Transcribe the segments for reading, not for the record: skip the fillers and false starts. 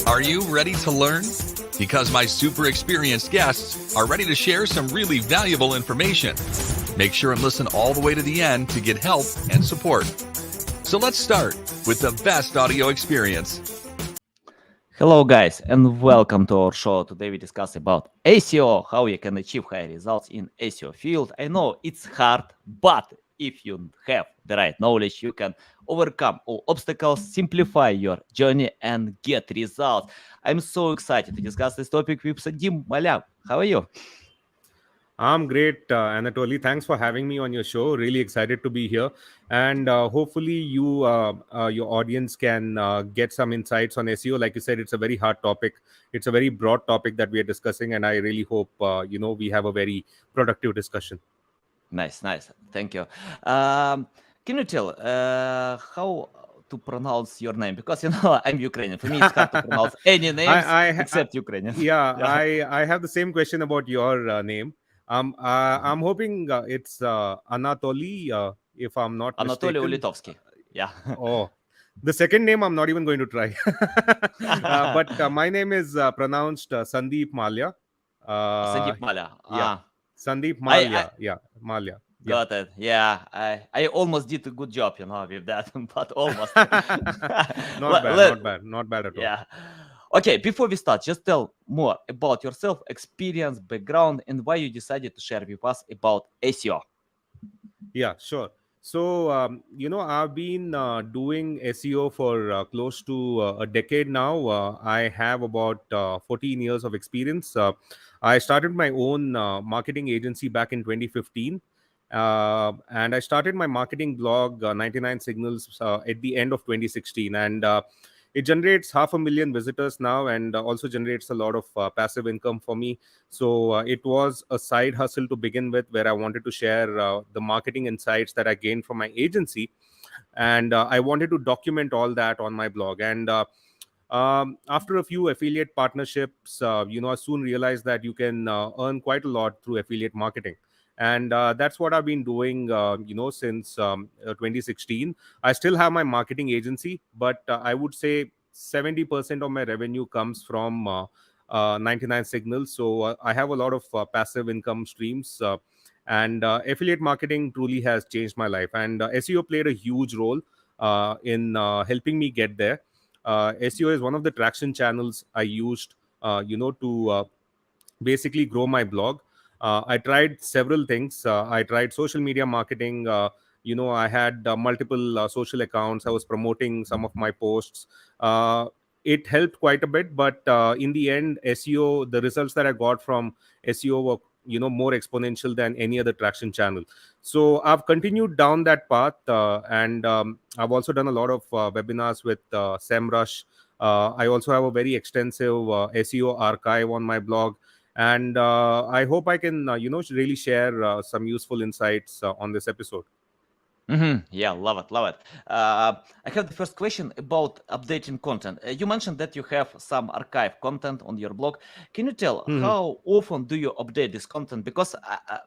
Are you ready to learn? Because my super experienced guests are ready to share some really valuable information. Make sure and listen all the way to the end to get help and support. So let's start with the best audio experience. Hello guys and welcome to our show. Today we discuss about SEO, how you can achieve high results in SEO field. I know it's hard, but if you have the right knowledge, you can overcome all obstacles, simplify your journey and get results. I'm so excited to discuss this topic with Sandeep Mallya. How are you? I'm great, Anatoly. Thanks for having me on your show. Really excited to be here, and hopefully, your audience can get some insights on SEO. Like you said, it's a very hard topic. It's a very broad topic that we are discussing, and I really hope we have a very productive discussion. Nice. Thank you. Can you tell how to pronounce your name? Because I'm Ukrainian. For me, it's hard to pronounce any names except Ukrainian. Yeah, I have the same question about your name. I'm hoping it's Anatoly, if I'm not Anatoly mistaken. Ulitovsky. Yeah. Oh, the second name I'm not even going to try. But my name is pronounced Sandeep Mallya. Sandeep Mallya. Yeah, Sandeep Mallya. Mallya. Got it. Yeah, I almost did a good job, with that, but almost. Not bad at all. Yeah. Okay, before we start, just tell more about yourself, experience, background, and why you decided to share with us about SEO. Yeah, sure. So, I've been doing SEO for close to a decade now. I have about 14 years of experience. I started my own marketing agency back in 2015. And I started my marketing blog, 99 Signals, at the end of 2016. And it generates 500,000 visitors now, and also generates a lot of passive income for me. So it was a side hustle to begin with, where I wanted to share the marketing insights that I gained from my agency, and I wanted to document all that on my blog. And after a few affiliate partnerships, I soon realized that you can earn quite a lot through affiliate marketing. And that's what I've been doing, since 2016. I still have my marketing agency, but I would say 70% of my revenue comes from 99 Signals. So I have a lot of passive income streams. And affiliate marketing truly has changed my life. And SEO played a huge role in helping me get there. SEO is one of the traction channels I used, to basically grow my blog. I tried several things. I tried social media marketing. I had multiple social accounts. I was promoting some of my posts. It helped quite a bit, but in the end, SEO, the results that I got from SEO were, more exponential than any other traction channel. So I've continued down that path, and I've also done a lot of webinars with SEMrush. I also have a very extensive SEO archive on my blog. And I hope I can, really share some useful insights on this episode. Yeah, love it. I have the first question about updating content. You mentioned that you have some archive content on your blog. Can you tell how often do you update this content? Because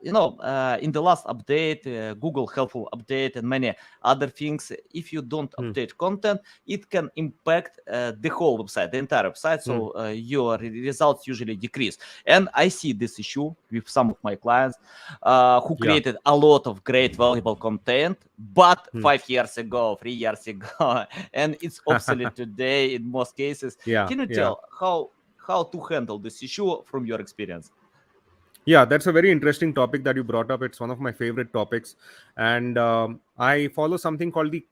in the last update, Google helpful update, and many other things, if you don't update content, it can impact the whole website, the entire website. So your results usually decrease. And I see this issue with some of my clients who created a lot of great, valuable content, but 5 years ago, 3 years ago, and it's obsolete today in most cases. Can you tell how to handle this issue from your experience? Yeah, that's a very interesting topic that you brought up. It's one of my favorite topics. And I follow something called the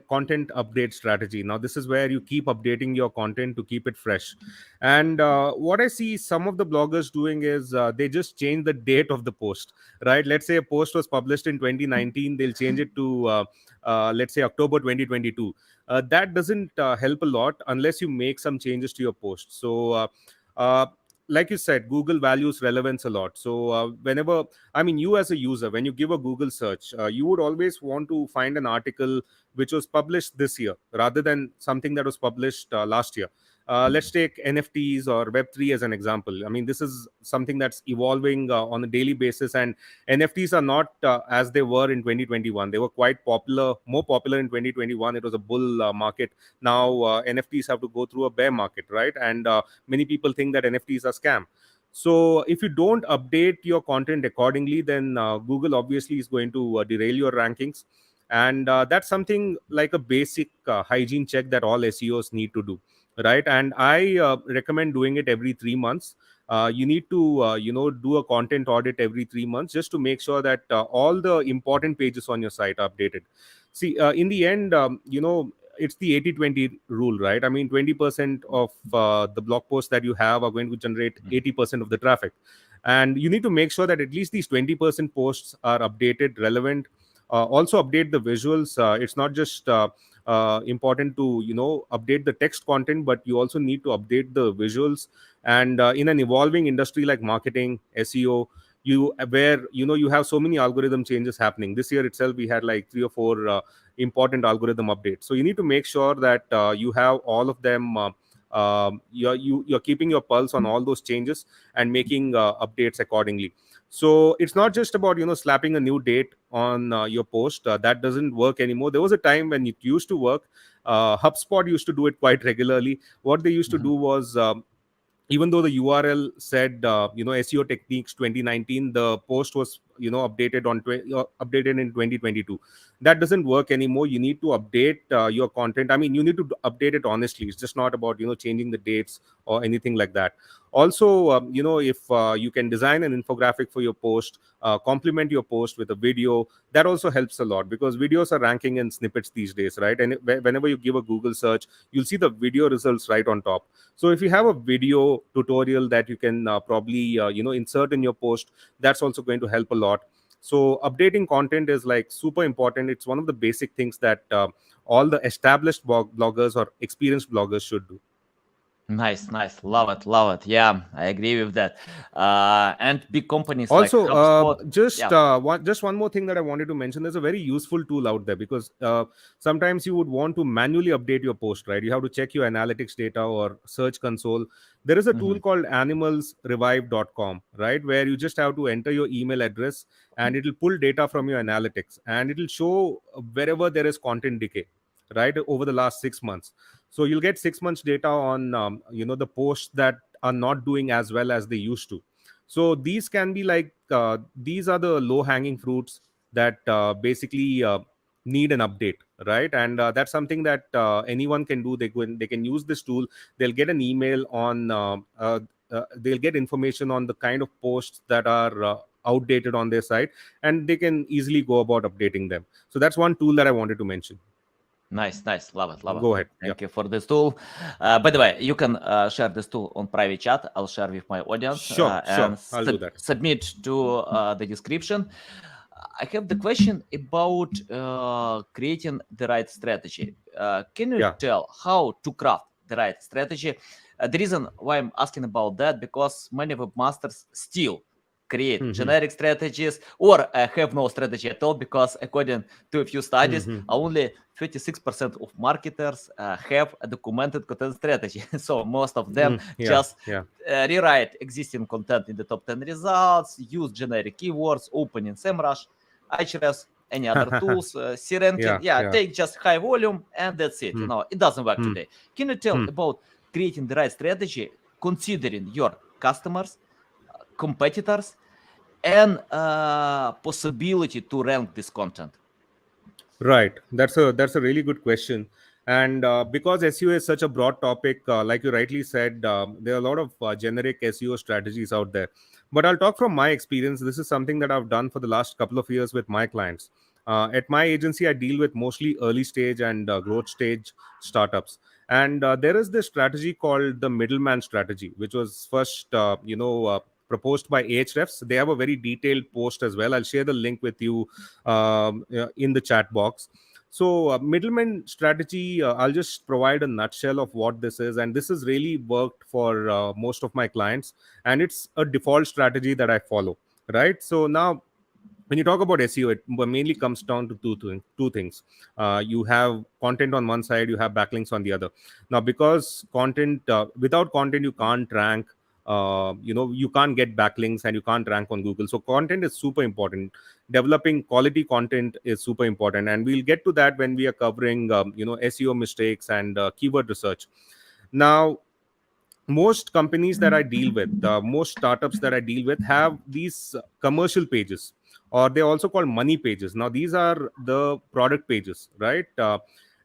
content update strategy. Now, this is where you keep updating your content to keep it fresh. And what I see some of the bloggers doing is they just change the date of the post, right? Let's say a post was published in 2019, they'll change it to, let's say, October 2022. That doesn't help a lot unless you make some changes to your post. So, like you said, Google values relevance a lot. So you as a user, when you give a Google search, you would always want to find an article which was published this year rather than something that was published last year. Let's take NFTs or Web3 as an example. I mean, this is something that's evolving on a daily basis, and NFTs are not as they were in 2021. They were quite popular, more popular in 2021. It was a bull market. Now NFTs have to go through a bear market, right? And many people think that NFTs are scam. So if you don't update your content accordingly, then Google obviously is going to derail your rankings, and that's something like a basic hygiene check that all SEOs need to do, right? And I recommend doing it every 3 months. You need to do a content audit every 3 months, just to make sure that all the important pages on your site are updated. See, in the end, it's the 80-20 rule, right? I mean, 20% of the blog posts that you have are going to generate 80% of the traffic, and you need to make sure that at least these 20% posts are updated, relevant. Also update the visuals. It's not just important to update the text content, but you also need to update the visuals. And in an evolving industry like marketing, SEO, you have so many algorithm changes happening. This year itself we had like 3 or 4 important algorithm updates, so you need to make sure that you have all of them. You're keeping your pulse on all those changes and making updates accordingly. So it's not just about slapping a new date on your post. That doesn't work anymore. There was a time when it used to work. HubSpot used to do it quite regularly. What they used to do was, even though the URL said SEO techniques 2019, the post was updated in 2022. That doesn't work anymore. You need to update your content. I mean, you need to update it honestly. It's just not about changing the dates or anything like that. Also, if you can design an infographic for your post, complement your post with a video, that also helps a lot, because videos are ranking in snippets these days, right? And whenever you give a Google search, you'll see the video results right on top. So if you have a video tutorial that you can probably insert in your post, that's also going to help a lot. So updating content is like super important. It's one of the basic things that all the established bloggers or experienced bloggers should do. Nice, nice. Love it, love it. Yeah, I agree with that. And big companies like Also, HubSpot. just Yeah. one more thing that I wanted to mention. There's a very useful tool out there, because sometimes you would want to manually update your post, right? You have to check your analytics data or search console. There is a tool Mhm. called animalsrevive.com, right, where you just have to enter your email address, and it'll pull data from your analytics, and it'll show wherever there is content decay, right, over the last 6 months. So you'll get 6 months data on the posts that are not doing as well as they used to. So these can be like these are the low hanging fruits that basically need an update, right? And that's something that anyone can do. They can use this tool. They'll get an email on they'll get information on the kind of posts that are outdated on their site, and they can easily go about updating them. So that's one tool that I wanted to mention. Nice, nice. Love it, love it. Go ahead. Thank you for this tool. By the way, you can share this tool on private chat. I'll share with my audience Sure, and I'll do that. submit to the description. I have the question about creating the right strategy. Can you Yeah. tell how to craft the right strategy? The reason why I'm asking about that, because many webmasters still create generic strategies or have no strategy at all, because according to a few studies, only 36% of marketers have a documented content strategy. So most of them just rewrite existing content in the top 10 results, use generic keywords, open in SEMrush, Ahrefs, any other tools, C-ranking. Take just high volume and that's it. It doesn't work today. Can you tell about creating the right strategy, considering your customers, competitors, and possibility to rank this content? Right. That's a really good question. And because SEO is such a broad topic, like you rightly said, there are a lot of generic SEO strategies out there. But I'll talk from my experience. This is something that I've done for the last couple of years with my clients. At my agency, I deal with mostly early stage and growth stage startups. And there is this strategy called the middleman strategy, which was first, proposed by Ahrefs. They have a very detailed post as well. I'll share the link with you in the chat box. So middleman strategy, I'll just provide a nutshell of what this is, and this has really worked for most of my clients, and it's a default strategy that I follow, right? So now when you talk about SEO, it mainly comes down to two things. You have content on one side, you have backlinks on the other. Now, because content, without content, you can't rank. You can't get backlinks and you can't rank on Google. So content is super important. Developing quality content is super important, and we'll get to that when we are covering SEO mistakes and keyword research. Now, most companies that I deal with, most startups that I deal with have these commercial pages, or they also called money pages. Now, these are the product pages, right?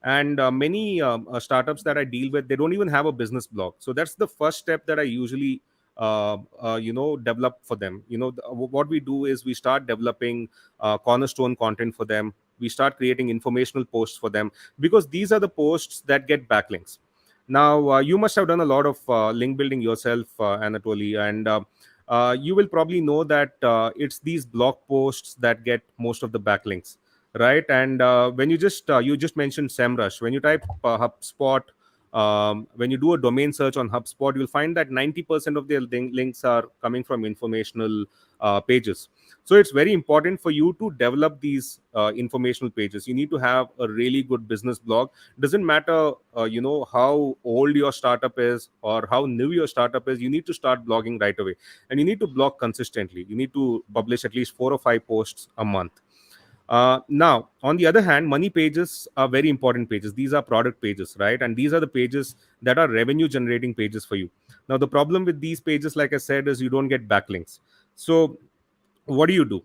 And many startups that I deal with, they don't even have a business blog. So that's the first step that I usually develop for them. What we do is we start developing cornerstone content for them. We start creating informational posts for them, because these are the posts that get backlinks. Now, you must have done a lot of link building yourself, Anatoly, and you will probably know that it's these blog posts that get most of the backlinks, right? And when you just mentioned SEMrush, when you type HubSpot, when you do a domain search on HubSpot, you'll find that 90% of the links are coming from informational pages. So it's very important for you to develop these informational pages. You need to have a really good business blog. Doesn't matter how old your startup is or how new your startup is. You need to start blogging right away, and you need to blog consistently. You need to publish at least 4 or 5 posts a month. Now, on the other hand, money pages are very important pages. These are product pages, right? And these are the pages that are revenue generating pages for you. Now, the problem with these pages, like I said, is you don't get backlinks. So what do?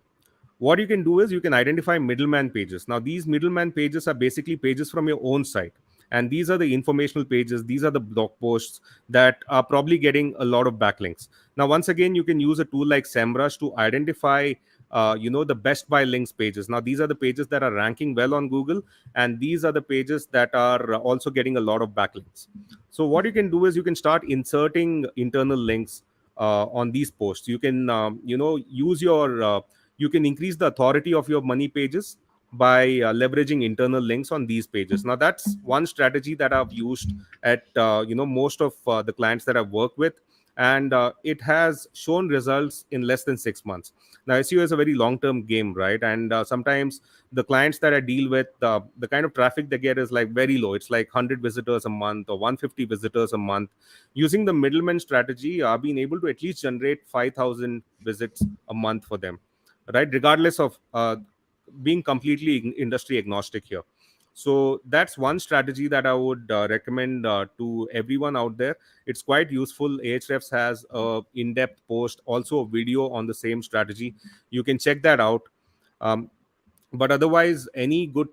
What you can do is you can identify middleman pages. Now, these middleman pages are basically pages from your own site. And these are the informational pages. These are the blog posts that are probably getting a lot of backlinks. Now, once again, you can use a tool like SEMrush to identify the best by links pages. Now, these are the pages that are ranking well on Google, and these are the pages that are also getting a lot of backlinks. So what you can do is you can start inserting internal links on these posts. You can use your you can increase the authority of your money pages by leveraging internal links on these pages. Now, that's one strategy that I've used at most of the clients that I've worked with, and it has shown results in less than 6 months. Now, SEO is a very long term game, right? And sometimes the clients that I deal with, the kind of traffic they get is like very low. It's like 100 visitors a month or 150 visitors a month. Using the middleman strategy, I've been able to at least generate 5,000 visits a month for them, right? Regardless of being completely industry agnostic here. So that's one strategy that I would recommend to everyone out there. It's quite useful. Ahrefs has a in-depth post, also a video on the same strategy. You can check that out. Um, but otherwise, any good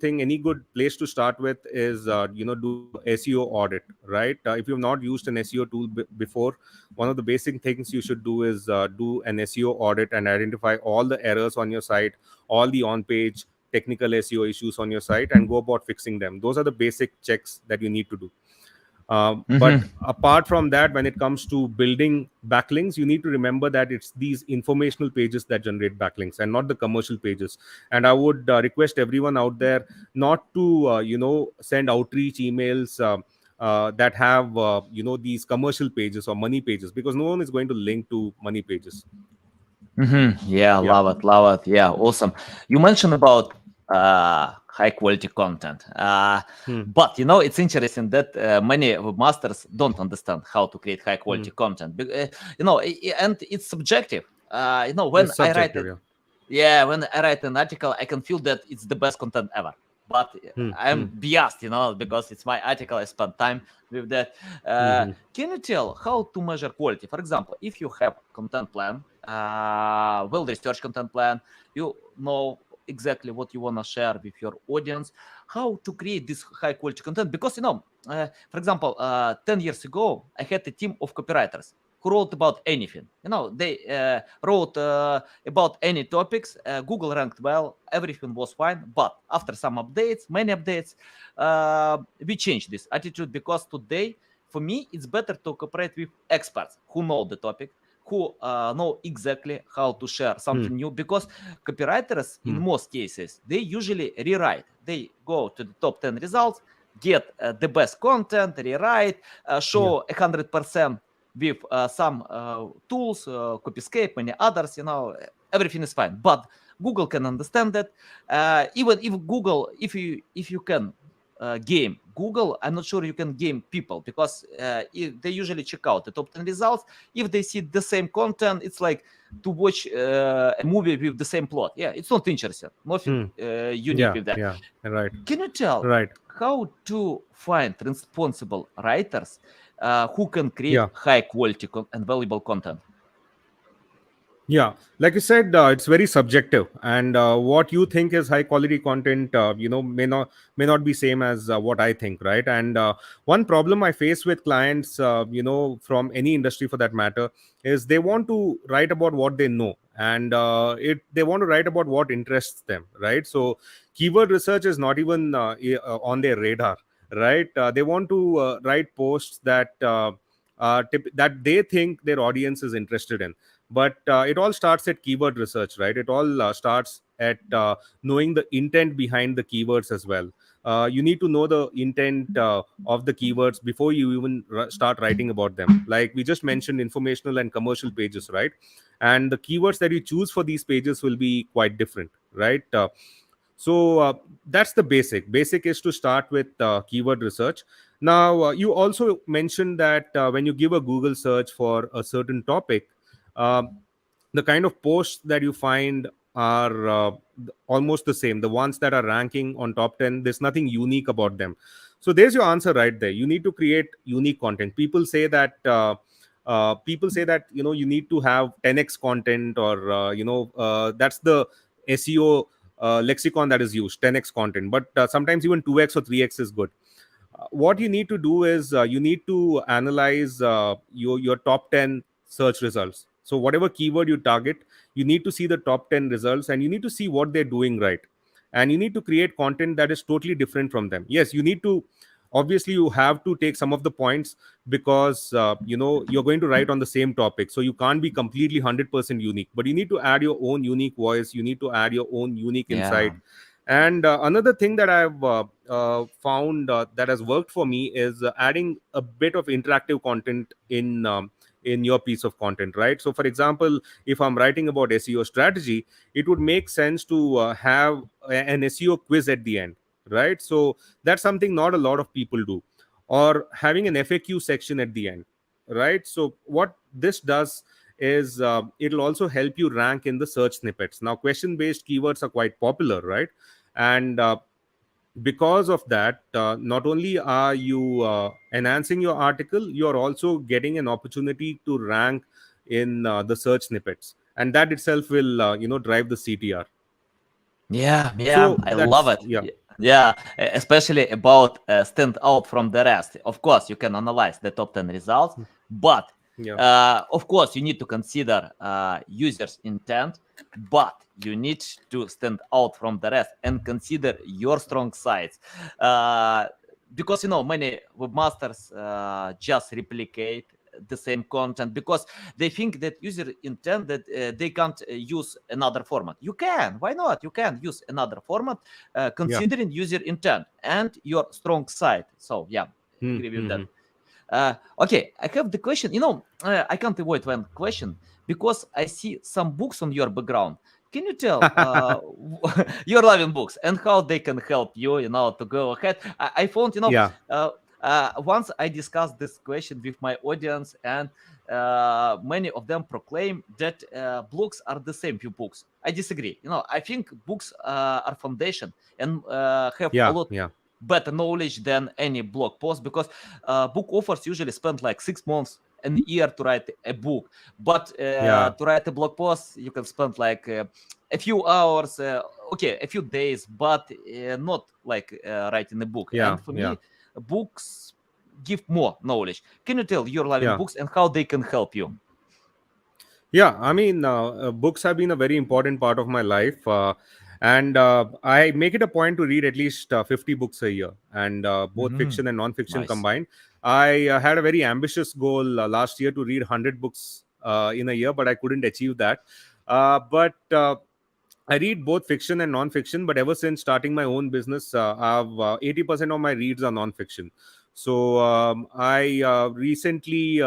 place to start with is do SEO audit, right? If you've not used an SEO tool before, one of the basic things you should do is do an SEO audit and identify all the errors on your site, all the on-page technical SEO issues on your site, and go about fixing them. Those are the basic checks that you need to do. But apart from that, when it comes to building backlinks, you need to remember that it's these informational pages that generate backlinks and not the commercial pages. And I would request everyone out there not to send outreach emails that have these commercial pages or money pages, because no one is going to link to money pages. Yeah, Yeah. love it. Yeah, awesome. You mentioned about high quality content, but it's interesting that many webmasters don't understand how to create high quality content. And it's subjective. When It's I write subjective, when I write an article, I can feel that it's the best content ever. But I'm biased, because it's my article. I spent time with that. Can you tell how to measure quality? For example, if you have content plan, well-researched content plan, you know exactly what you want to share with your audience, how to create this high-quality content. Because, for example, 10 years ago, I had a team of copywriters who wrote about anything. They wrote about any topics. Google ranked well. Everything was fine. But after some updates, many updates, we changed this attitude, because today, for me, it's better to cooperate with experts who know the topic, who know exactly how to share something new. Because copywriters, in most cases, they usually rewrite. They go to the top 10 results, get the best content, rewrite, show 100% with some tools, Copyscape, many others, everything is fine. But Google can understand that. Even if Google, if you can game Google, I'm not sure you can game people, because they usually check out the top 10 results. If they see the same content, it's like to watch a movie with the same plot. Yeah, it's not interesting, nothing unique with that. Yeah, right, Can you tell right. how to find responsible writers who can create Yeah. high quality and valuable content? Yeah, like you said, it's very subjective, and what you think is high quality content, may not be same as what I think, right? And one problem I face with clients, from any industry for that matter, is they want to write about what they know, and they want to write about what interests them, right? So keyword research is not even on their radar, right? They want to write posts that they think their audience is interested in, but it all starts at keyword research, right? It all starts at knowing the intent behind the keywords as well. You need to know the intent of the keywords before you even start writing about them. Like we just mentioned, informational and commercial pages, right? And the keywords that you choose for these pages will be quite different, right? So that's the basic is to start with keyword research. Now you also mentioned that when you give a Google search for a certain topic, uh, the kind of posts that you find are almost the same. The ones that are ranking on top 10, there's nothing unique about them. So there's your answer right there. You need to create unique content. People say that you need to have 10x content, or that's the SEO lexicon that is used, 10x content, but sometimes even 2x or 3x is good. What you need to do is you need to analyze your top 10 search results. So whatever keyword you target, you need to see the top 10 results, and you need to see what they're doing right, and you need to create content that is totally different from them. Yes, you need to, obviously you have to take some of the points, because you're going to write on the same topic, so you can't be completely 100% unique, but you need to add your own unique voice, you need to add your own unique Yeah. insight. And another thing that I've found that has worked for me is adding a bit of interactive content in your piece of content, right? So for example, if I'm writing about SEO strategy, it would make sense to have an SEO quiz at the end, right? So that's something not a lot of people do. Or having an FAQ section at the end, right? So what this does is it'll also help you rank in the search snippets. Now question based keywords are quite popular, right? And because of that, not only are you enhancing your article, you're also getting an opportunity to rank in the search snippets, and that itself will drive the CTR. Yeah, yeah, So I love that's, it. yeah. Yeah, especially about stand out from the rest. Of course, you can analyze the top 10 results, but Yeah. of course, you need to consider users' intent, but you need to stand out from the rest and consider your strong sides. Uh, because, many webmasters just replicate the same content because they think that user intent that they can't use another format. You can, why not? You can use another format Yeah. considering user intent and your strong side. So yeah, Hmm, agree with hmm, that. hmm. Okay, I have the question. I can't avoid one question because I see some books on your background. Can you tell you're loving books and how they can help you, to go ahead? I found, Yeah. once I discussed this question with my audience, and many of them proclaim that books are the same few books. I disagree. I think books are foundation and have a Yeah. lot Yeah. better knowledge than any blog post because book authors usually spend like 6 months an year to write a book, but Yeah. to write a blog post you can spend like a few hours, okay, a few days, but not like writing a book. Yeah. And for Yeah. me, books give more knowledge. Can you tell you're loving Yeah. books and how they can help you? Yeah, I mean, books have been a very important part of my life, and I make it a point to read at least 50 books a year, and both Mhm. fiction and non-fiction Nice. combined. I had a very ambitious goal last year to read 100 books in a year, but I couldn't achieve that. But I read both fiction and non-fiction, but ever since starting my own business, I've 80% of my reads are non-fiction. So I recently,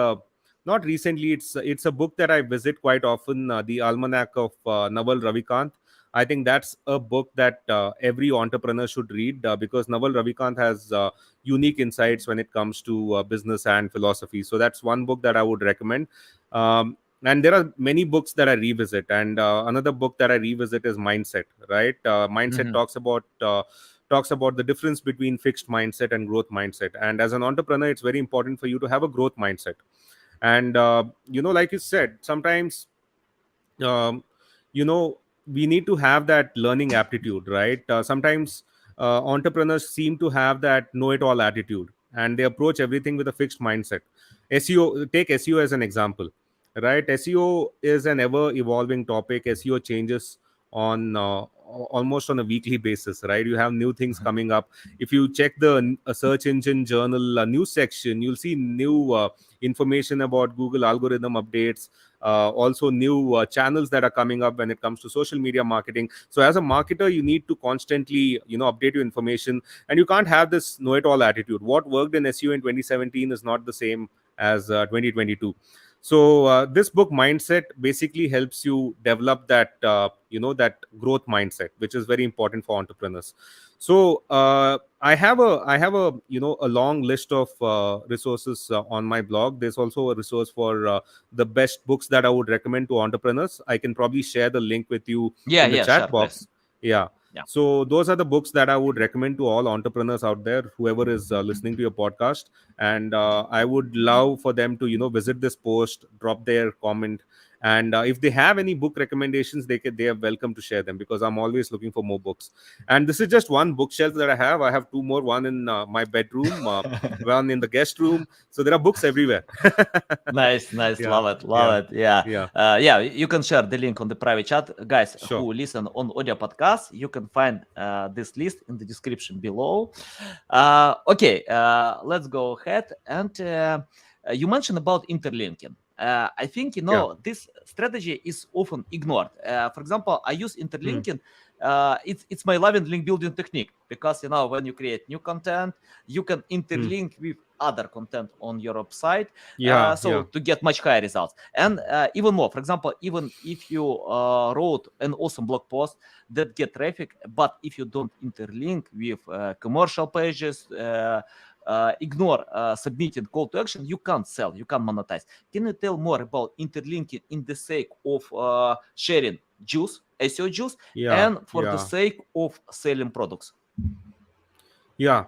not recently, it's a book that I visit quite often, the Almanac of Naval Ravikant. I think that's a book that every entrepreneur should read, because Naval Ravikant has unique insights when it comes to business and philosophy. So that's one book that I would recommend. And there are many books that I revisit, and another book that I revisit is Mindset. Right, Mindset Mhm. talks about the difference between fixed mindset and growth mindset. And as an entrepreneur, it's very important for you to have a growth mindset. And like you said, sometimes um, we need to have that learning aptitude, right? Sometimes entrepreneurs seem to have that know it all attitude, and they approach everything with a fixed mindset. SEO, take SEO as an example, right? SEO is an ever evolving topic. SEO changes on almost on a weekly basis, right? You have new things coming up. If you check the search engine journal news section, you'll see new information about Google algorithm updates, also new channels that are coming up when it comes to social media marketing. So as a marketer, you need to constantly update your information, and you can't have this know it all attitude. What worked in SEO in 2017 is not the same as 2022. So this book Mindset basically helps you develop that that growth mindset, which is very important for entrepreneurs. So I have a a long list of resources on my blog. There's also a resource for the best books that I would recommend to entrepreneurs. I can probably share the link with you Yeah, in the yeah, sure, chat please. box. Yeah. Yeah. So those are the books that I would recommend to all entrepreneurs out there, whoever is listening to your podcast. And I would love for them to visit this post, drop their comment, and if they have any book recommendations, they are welcome to share them, because I'm always looking for more books. And this is just one bookshelf that I have two more, one in my bedroom, one in the guest room. So there are books everywhere. Nice, nice, Yeah, love it, yeah, love it. Yeah, yeah. yeah. You can share the link on the private chat, guys. Sure. Who listen on audio podcast, you can find this list in the description below. Okay, let's go ahead. And you mentioned about interlinking. I think Yeah. this strategy is often ignored. For example, I use Hmm. interlinking. It's my loving link building technique, because when you create new content, you can Hmm. interlink with other content on your website, Yeah, so yeah. to get much higher results. And even more, for example, even if you wrote an awesome blog post that get traffic, but if you don't interlink with commercial pages, ignore submitted call to action, you can't sell, you can't monetize. Can you tell more about interlinking in the sake of sharing juice, SEO juice, Yeah, and for the yeah. sake of selling products? Yeah.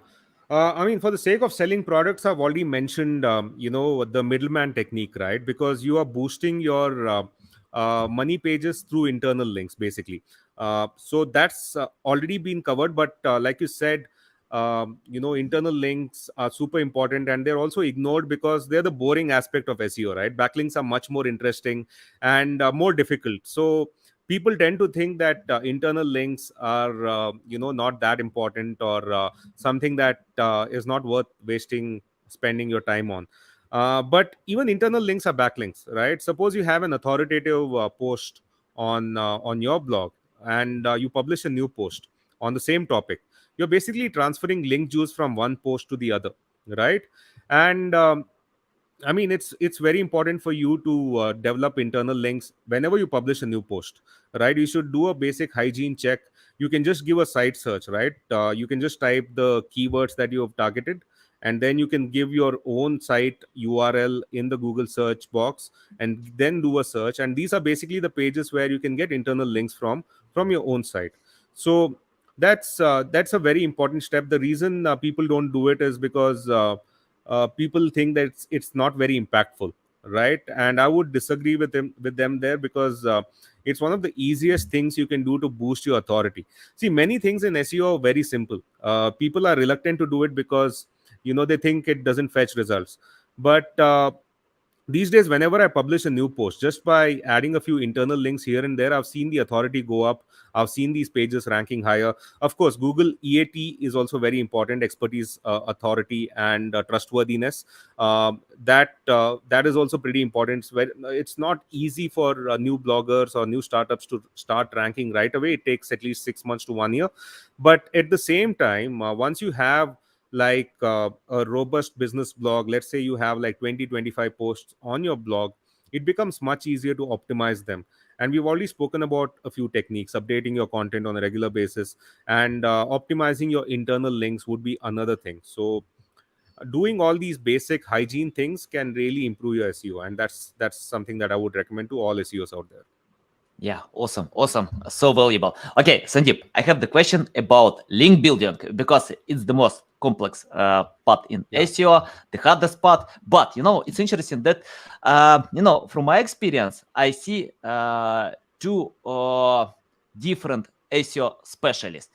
I mean, for the sake of selling products, I've already mentioned, the middleman technique, right? Because you are boosting your money pages through internal links, basically. So that's already been covered. But like you said, internal links are super important, and they're also ignored because they're the boring aspect of SEO, right? Backlinks are much more interesting and more difficult. So people tend to think that internal links are not that important, or something that is not worth wasting spending your time on. But even internal links are backlinks, right? Suppose you have an authoritative post on your blog, and you publish a new post on the same topic. You're basically transferring link juice from one post to the other, right? And I mean, it's very important for you to develop internal links whenever you publish a new post, right? You should do a basic hygiene check. You can just give a site search, right? You can just type the keywords that you have targeted, and then you can give your own site URL in the Google search box, and then do a search. And these are basically the pages where you can get internal links from your own site. So that's a very important step. The reason people don't do it is because people think that it's not very impactful, right? And I would disagree with them there, because it's one of the easiest things you can do to boost your authority. See, many things in SEO are very simple. People are reluctant to do it because they think it doesn't fetch results. But these days, whenever I publish a new post, just by adding a few internal links here and there, I've seen the authority go up. I've seen these pages ranking higher. Of course, Google EAT is also very important: expertise, authority, and trustworthiness. That is also pretty important. It's not easy for new bloggers or new startups to start ranking right away. It takes at least 6 months to 1 year. But at the same time, once you have like a robust business blog, let's say you have like 20-25 posts on your blog, it becomes much easier to optimize them. And we've already spoken about a few techniques. Updating your content on a regular basis and optimizing your internal links would be another thing. So doing all these basic hygiene things can really improve your SEO, and that's something that I would recommend to all SEOs out there. Yeah, awesome, awesome, so valuable. Okay, Sandeep, I have the question about link building because it's the most complex part in Yeah. SEO, the hardest part. But it's interesting that from my experience, I see two different SEO specialists.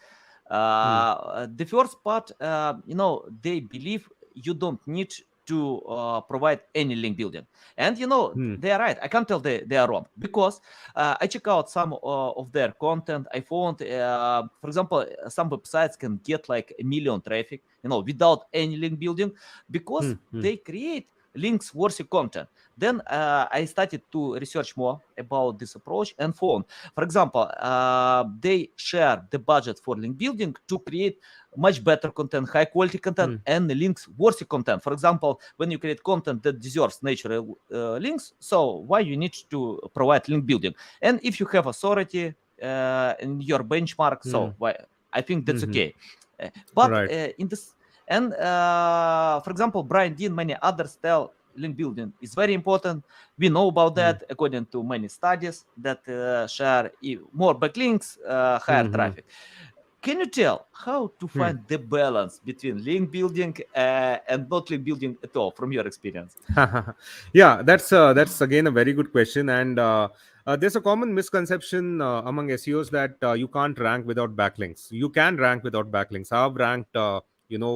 The first part, they believe you don't need to provide any link building. And Hmm. they are right. I can't tell they are wrong because I check out some of their content. I found, for example, some websites can get like 1 million traffic, without any link building because they create links worthy content. Then I started to research more about this approach and found, for example, they share the budget for link building to create much better content, high quality content, and links worthy content. For example, when you create content that deserves natural links, so why you need to provide link building? And if you have authority in your benchmark, so why I think that's okay. But Right. in this and for example, Brian Dean, many others tell link building is very important. We know about that according to many studies that share more backlinks, higher traffic. Can you tell how to find the balance between link building and not link building at all from your experience? Yeah, that's again a very good question, and there's a common misconception among SEOs that you can't rank without backlinks. You can rank without backlinks. I've ranked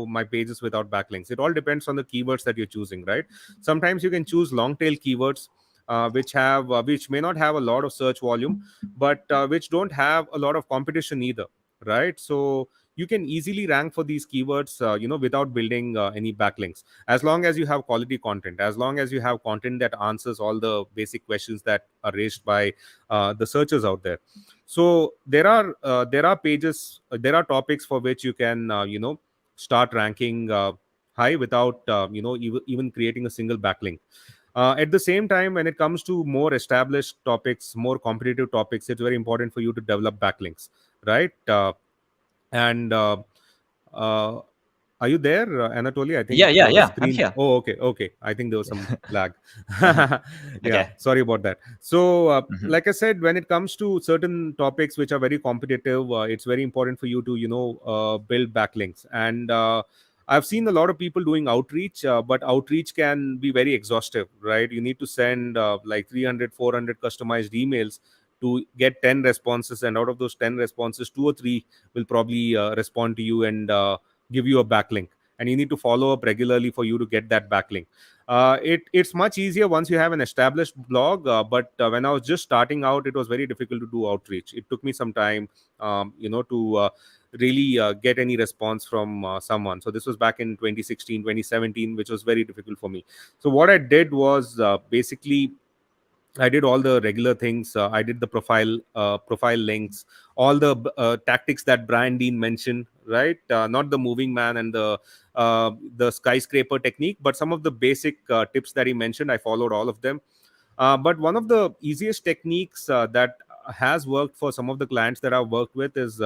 my pages without backlinks. It all depends on the keywords that you're choosing, right? Sometimes you can choose long tail keywords which may not have a lot of search volume, but which don't have a lot of competition either, right? So you can easily rank for these keywords without building any backlinks, as long as you have quality content, as long as you have content that answers all the basic questions that are raised by the searchers out there. So there are pages, there are topics for which you can start ranking high without even creating a single backlink. At the same time, when it comes to more established topics, more competitive topics, it's very important for you to develop backlinks, right? And uh, Are you there, Anatoly? I think the Yeah, I'm screen. here. Oh, okay, okay. I think there was some lag. Yeah, Okay. sorry about that. So, Mhm. like I said, when it comes to certain topics which are very competitive, it's very important for you to, build backlinks. And I've seen a lot of people doing outreach, but outreach can be very exhaustive, right? You need to send like 300, 400 customized emails to get 10 responses, and out of those 10 responses, two or three will probably respond to you and give you a backlink, and you need to follow up regularly for you to get that backlink. It's much easier once you have an established blog, but when I was just starting out, it was very difficult to do outreach. It took me some time to really get any response from someone. So this was back in 2016, 2017, which was very difficult for me. So what I did was basically I did all the regular things. I did the profile links, all the tactics that Brian Dean mentioned, right? Not the moving man and the skyscraper technique, but some of the basic tips that he mentioned. I followed all of them. But one of the easiest techniques that has worked for some of the clients that I've worked with is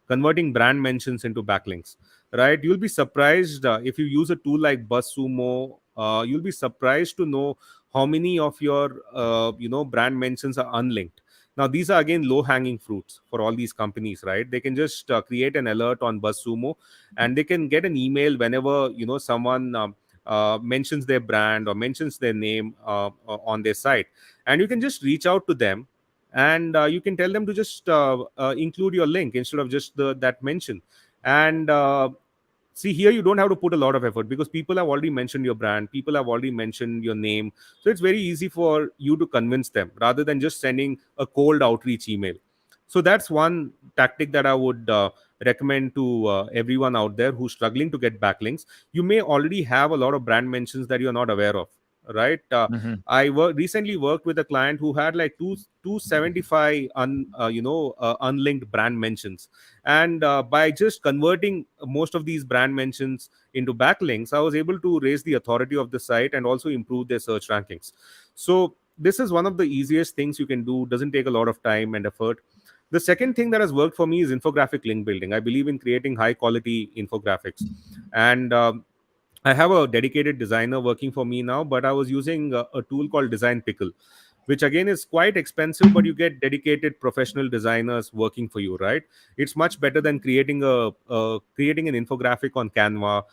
converting brand mentions into backlinks. Right? You'll be surprised if you use a tool like BuzzSumo. You'll be surprised to know how many of your brand mentions are unlinked. Now these are again low hanging fruits for all these companies, right? They can just create an alert on BuzzSumo, and they can get an email whenever someone mentions their brand or mentions their name on their site, and you can just reach out to them, and you can tell them to just include your link instead of just that mention. And see, here you don't have to put a lot of effort because people have already mentioned your brand, people have already mentioned your name, so it's very easy for you to convince them rather than just sending a cold outreach email. So that's one tactic that I would recommend to everyone out there who's struggling to get backlinks. You may already have a lot of brand mentions that you're not aware of, right? Mhm. Recently worked with a client who had like 275 unlinked brand mentions, and by just converting most of these brand mentions into backlinks, I was able to raise the authority of the site and also improve their search rankings. So this is one of the easiest things you can do. Doesn't take a lot of time and effort. The second thing that has worked for me is infographic link building. I believe in creating high quality infographics, and I have a dedicated designer working for me now, but I was using a tool called Design Pickle, which again is quite expensive, but you get dedicated professional designers working for you, right? It's much better than creating an infographic on Canva,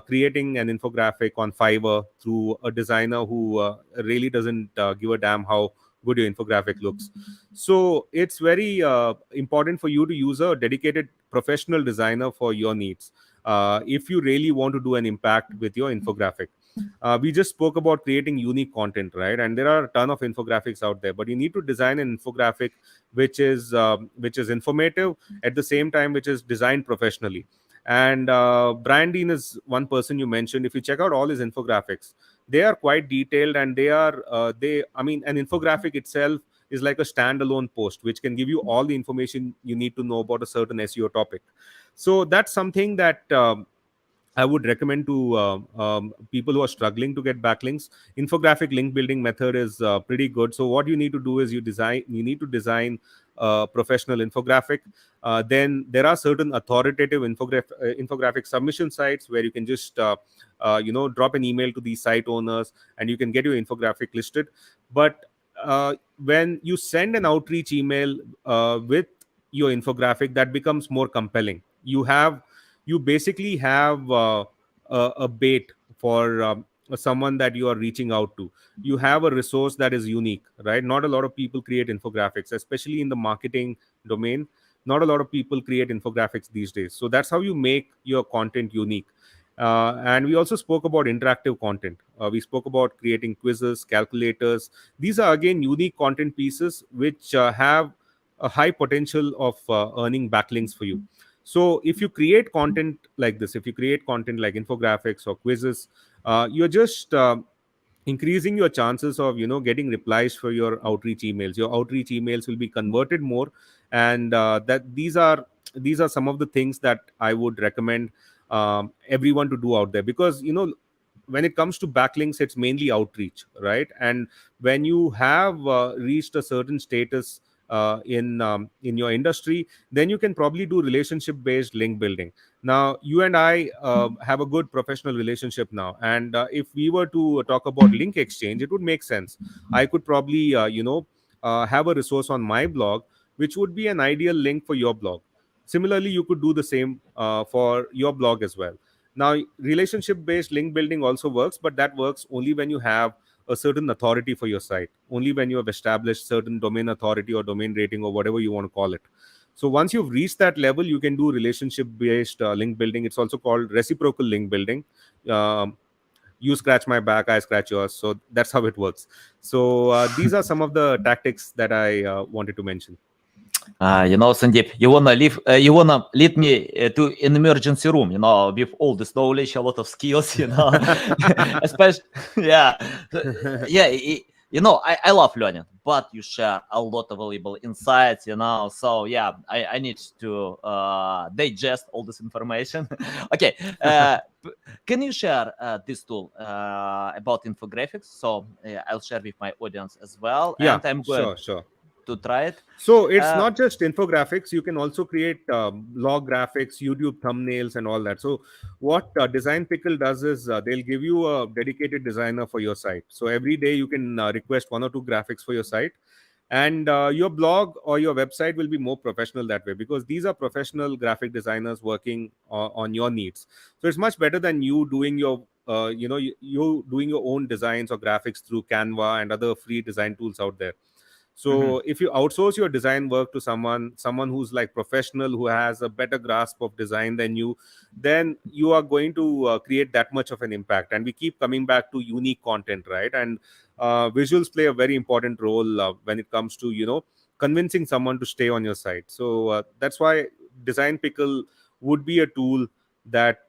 creating an infographic on Fiverr through a designer who really doesn't give a damn how good your infographic looks. So it's very important for you to use a dedicated professional designer for your needs if you really want to do an impact with your infographic. We just spoke about creating unique content, right? And there are a ton of infographics out there, but you need to design an infographic which is informative at the same time, which is designed professionally. And Brian Dean is one person you mentioned. If you check out all his infographics, they are quite detailed, and I mean, an infographic itself is like a standalone post which can give you all the information you need to know about a certain SEO topic. So that's something that I would recommend to people who are struggling to get backlinks. Infographic link building method is pretty good. So what you need to do is you need to design a professional infographic. Then there are certain authoritative infographic submission sites where you can just drop an email to these site owners and you can get your infographic listed. But when you send an outreach email with your infographic, that becomes more compelling. You basically have a bait for someone that you are reaching out to. You have a resource that is unique, right? Not a lot of people create infographics, especially in the marketing domain. Not a lot of people create infographics these days. So that's how you make your content unique. And we also spoke about interactive content. We spoke about creating quizzes, calculators. These are again unique content pieces which have a high potential of earning backlinks for you. So if you create content like this, if you create content like infographics or quizzes, you're just increasing your chances of getting replies for your outreach emails. Your outreach emails will be converted more, and that these are some of the things that I would recommend everyone to do out there, because when it comes to backlinks, it's mainly outreach, right? And when you have reached a certain status in your industry, then you can probably do relationship based link building. Now you and I have a good professional relationship now, and if we were to talk about link exchange, it would make sense. I could probably have a resource on my blog which would be an ideal link for your blog. Similarly, you could do the same for your blog as well. Now relationship based link building also works, but that works only when you have a certain authority for your site, only when you have established certain domain authority or domain rating or whatever you want to call it. So once you've reached that level, you can do relationship based link building. It's also called reciprocal link building. um, you scratch my back, I scratch yours, so that's how it works. So these are some of the tactics that I wanted to mention. Sandeep, you wanna lead me to an emergency room, with all this knowledge, a lot of skills, especially, yeah, yeah. I love learning, but you share a lot of valuable insights, So yeah, I need to digest all this information. Okay, can you share this tool about infographics? So I'll share with my audience as well, Yeah, and I'm going sure. to try it. So it's Uh, not just infographics. You can also create log graphics, YouTube thumbnails, and all that. So what Design Pickle does is they'll give you a dedicated designer for your site. So every day you can request one or two graphics for your site, and your blog or your website will be more professional that way, because these are professional graphic designers working on your needs. So it's much better than you doing your you doing your own designs or graphics through Canva and other free design tools out there. mhm. So if you outsource your design work to someone who's like professional, who has a better grasp of design than you, then you are going to create that much of an impact. And we keep coming back to unique content, right? And visuals play a very important role when it comes to convincing someone to stay on your site. So that's why Design Pickle would be a tool that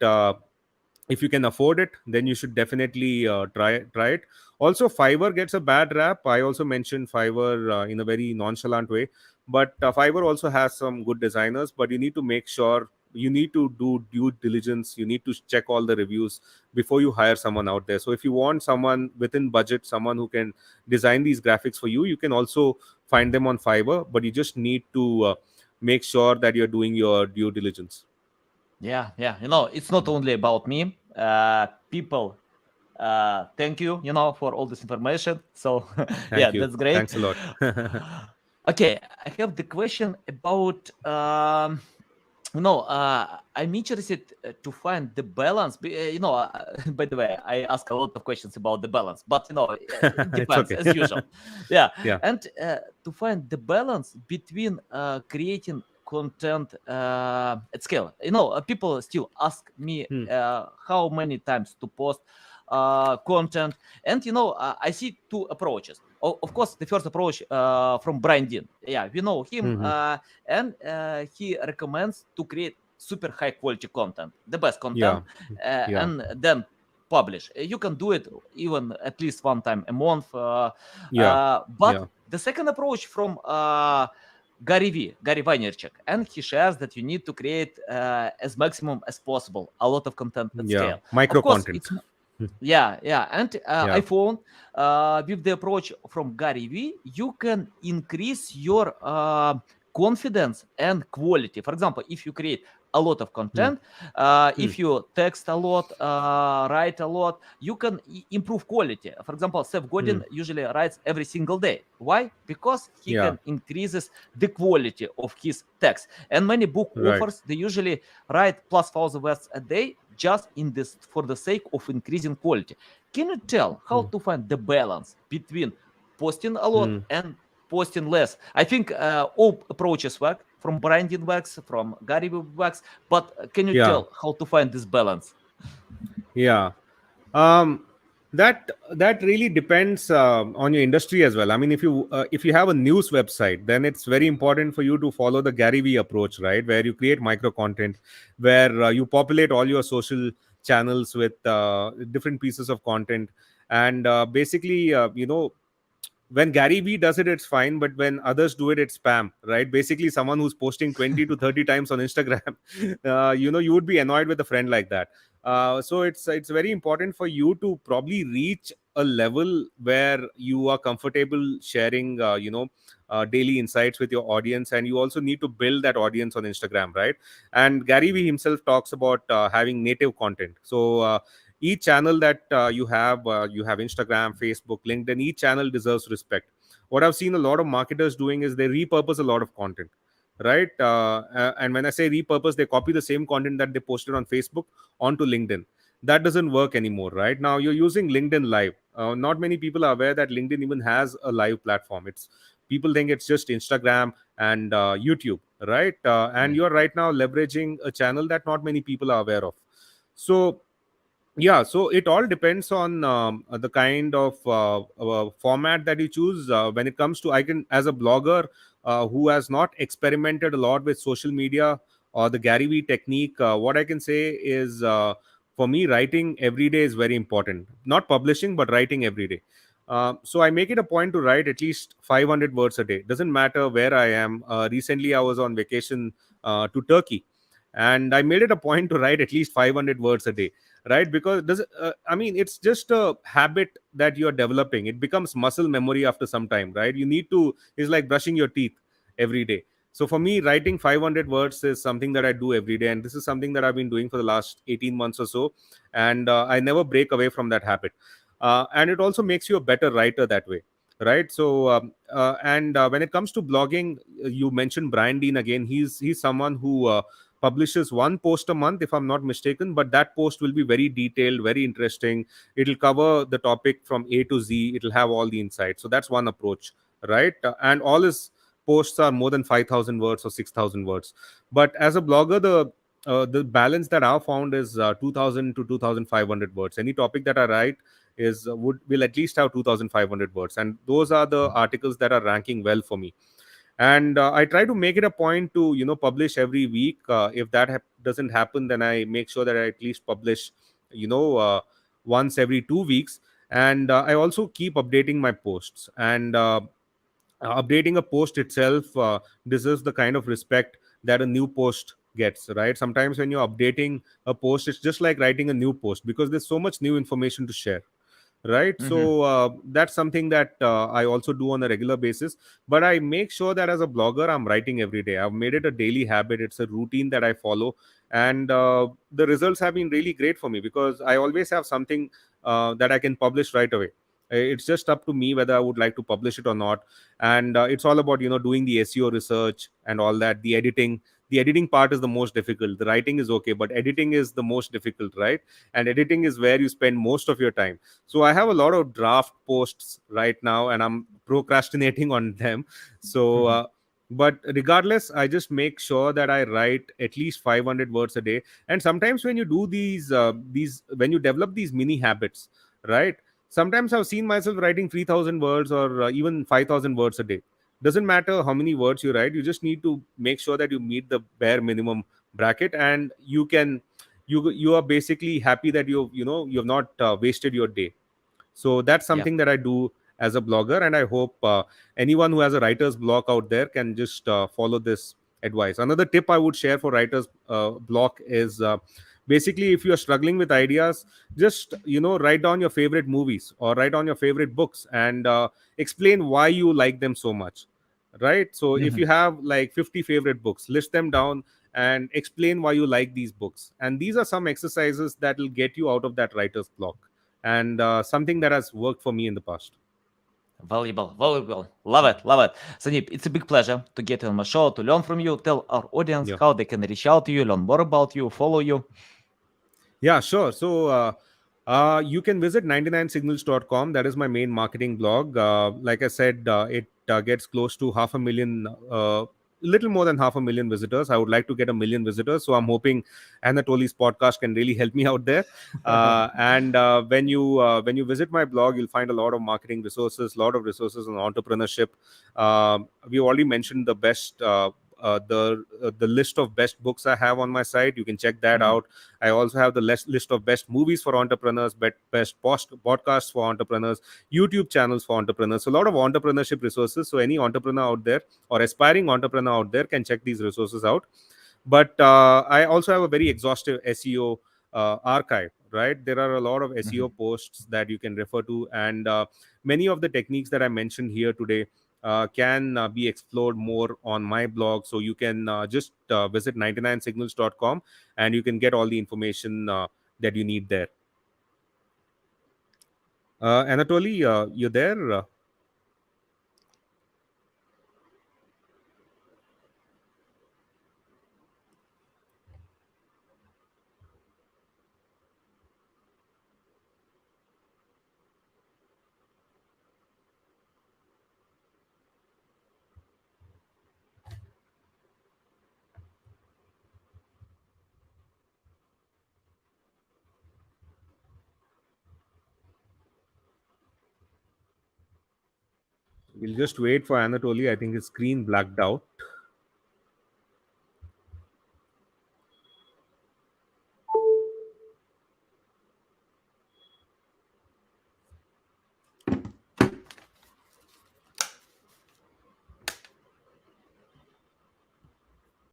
if you can afford it, then you should definitely try it. Also, Fiverr gets a bad rap. I also mentioned Fiverr in a very nonchalant way, but Fiverr also has some good designers, but you need to make sure you need to do due diligence. You need to check all the reviews before you hire someone out there. So if you want someone within budget, someone who can design these graphics for you, you can also find them on Fiverr, but you just need to make sure that you're doing your due diligence. Yeah, yeah. It's not only about me. People, thank you, for all this information. So, yeah, Thank you. that's great. Thanks a lot. Okay, I have the question about, I'm interested to find the balance. By the way, I ask a lot of questions about the balance, but it It's depends okay. as usual. Yeah, Yeah. and to find the balance between creating content at scale. People still ask me Hmm. how many times to post content, and I see two approaches. Of course, the first approach from Brandon. Yeah, we know him, Hmm. and he recommends to create super high quality content, the best content, Yeah. Yeah. and then publish. You can do it even at least one time a month. Yeah. But Yeah. the second approach from Gary Vaynerchuk, and he shares that you need to create as maximum as possible a lot of content at Yeah. scale. Of Micro course, content. it's yeah, yeah, and I Yeah. found with the approach from Gary V, you can increase your confidence and quality. For example, if you create a lot of Hmm. content, Hmm. if you text a lot, write a lot, you can improve quality. For example, Seth Hmm. Godin usually writes every single day. Why? Because he Yeah. can increases the quality of his text. And many book Right. authors, they usually write plus 1,000 words a day just in this for the sake of increasing quality. Can you tell how Hmm. to find the balance between posting a lot Hmm. and posting less? I think all approaches work, from branding works, from Gary works, but can you Yeah. tell how to find this balance? Yeah. um that really depends on your industry as well. I mean, if you have a news website, then it's very important for you to follow the Gary Vee approach, right, where you create micro content, where you populate all your social channels with different pieces of content. And basically, when Gary Vee does it, it's fine, but when others do it, it's spam, right? Basically, someone who's posting 20 to 30 times on Instagram, you would be annoyed with a friend like that. So it's very important for you to probably reach a level where you are comfortable sharing, daily insights with your audience, and you also need to build that audience on Instagram, right? And Gary Vee himself talks about having native content. So each channel that you have Instagram, Facebook, LinkedIn. Each channel deserves respect. What I've seen a lot of marketers doing is they repurpose a lot of content, right? And when I say repurpose, they copy the same content that they posted on Facebook onto LinkedIn. That doesn't work anymore. Right now you're using LinkedIn Live. Not many people are aware that LinkedIn even has a live platform. It's People think it's just Instagram and YouTube, right? And Yeah. you're right now leveraging a channel that not many people are aware of. So yeah, so it all depends on the kind of format that you choose. When it comes to, I can, as a blogger who has not experimented a lot with social media or the Gary Vee technique, what I can say is, for me, writing every day is very important. Not publishing, but writing every day. So I make it a point to write at least 500 words a day. Doesn't matter where I am. Recently I was on vacation to Turkey, and I made it a point to write at least 500 words a day, right? Because I mean, it's just a habit that you're developing. It becomes muscle memory after some time, right? You need to It's like brushing your teeth every day. So for me, writing 500 words is something that I do every day, and this is something that I've been doing for the last 18 months or so. And I never break away from that habit. And it also makes you a better writer that way, right? So and when it comes to blogging, you mentioned Brian Dean again. He's someone who publishes one post a month, if I'm not mistaken, but that post will be very detailed, very interesting. It'll cover the topic from A to Z. It'll have all the insights. So that's one approach, right? And all his posts are more than 5,000 words or 6,000 words. But as a blogger, the balance that I've found is 2,000 to 2,500 words. Any topic that I write is will at least have 2,500 words, and those are the articles that are ranking well for me. And I try to make it a point to publish every week. If that doesn't happen, then I make sure that I at least publish you know uh, once every 2 weeks. And I also keep updating my posts. And updating a post itself deserves the kind of respect that a new post gets, right? Sometimes when you're updating a post, it's just like writing a new post because there's so much new information to share, right? Mm-hmm. So that's something that I also do on a regular basis. But I make sure that as a blogger, I'm writing every day. I've made it a daily habit. It's a routine that I follow, and the results have been really great for me because I always have something that I can publish right away. It's just up to me whether I would like to publish it or not. And it's all about doing the SEO research and all that. The editing part is the most difficult. The writing is okay, but editing is the most difficult, right? And editing is where you spend most of your time. So I have a lot of draft posts right now, and I'm procrastinating on them. So, Mm-hmm. but regardless, I just make sure that I write at least 500 words a day. And sometimes when you do these when you develop these mini habits, right? Sometimes I've seen myself writing 3,000 words or even 5,000 words a day. Doesn't matter how many words you write. You just need to make sure that you meet the bare minimum bracket, and you are basically happy that you have not wasted your day. So that's Yeah. something that I do as a blogger, and I hope anyone who has a writer's block out there can just follow this advice. Another tip I would share for writer's block is basically, if you are struggling with ideas, just write down your favorite movies or write down your favorite books and explain why you like them so much, right? So if Mm-hmm. you have like 50 favorite books, list them down and explain why you like these books. And these are some exercises that will get you out of that writer's block, and something that has worked for me in the past. Valuable, valuable. Love it, love it. Sandeep, it's a big pleasure to get you on my show, to learn from you. Tell our audience Yeah. how they can reach out to you, learn more about you, follow you. Yeah, sure. So you can visit 99signals.com. That is my main marketing blog. Like I said, it gets close to half a million, little more than half a million visitors. I would like to get a million visitors. So I'm hoping Anatoly's podcast can really help me out there. And when you visit my blog, you'll find a lot of marketing resources, a lot of resources on entrepreneurship. We already mentioned the list of best books I have on my site. You can check that Mhm. out. I also have the list of best movies for entrepreneurs, best podcasts for entrepreneurs, YouTube channels for entrepreneurs. So a lot of entrepreneurship resources. So any entrepreneur out there or aspiring entrepreneur out there can check these resources out. But I also have a very exhaustive SEO archive, right? There are a lot of SEO Mhm. posts that you can refer to, and many of the techniques that I mentioned here today can be explored more on my blog. So you can just visit 99signals.com, and you can get all the information that you need there. Anatoly, you there? We'll just wait for Anatoly. I think his screen blacked out.